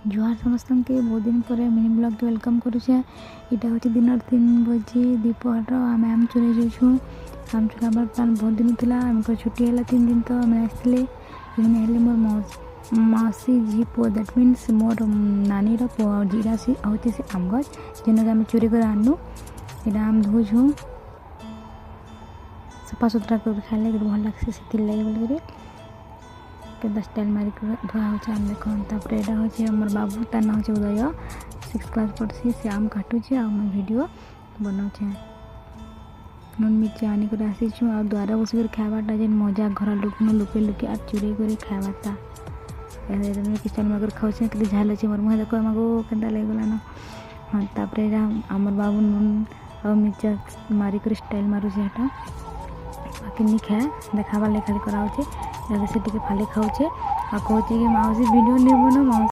जुहार समस्त के बहुत दिन पर मिनी ब्लॉग के वेलकम करुचे। यहाँ हूँ दिन 3 बजे दीपहर आम आम चुराई जाऊँ। आम चुराबार प्लान बहुत दिन था। आम छुट्टी है 3 दिन तो आम आसते हेल्ले मोर मौसी झी पु दैट मीन्स मोर नानी पु जीरा सी हूँ से आम गज जेन आम चोरी कर आनु। यहाँ आम धोछूँ सफा सुतरा कर खाइले भल लगे से लगे बोल के स्टाइल मारिक धुआ हो आम देख। तापर यहाँ हूँ मोर बाबू तार ना हूँ उदय 6th क्लास पढ़सी से आम काटुचे आ वीडियो बनाऊे। नून मिर्चा आनिक आसीचु आ द्वारा बस खावाटा जेन मजा घर लोक लुके लुके आ चुरी कर खावाटा किचन में खाऊे कि झाल अच्छे मोर मुँह देख मगो के लगलान। हाँ तापर आमर बाबू नून और मिर्चा मारिक स्टाइल मारुचे हेटा बाकी नहीं खाए देखाबार खाली कराऊे से फाली खाऊे आ कहूँ कि मौसी वीडियो नहीं बनो।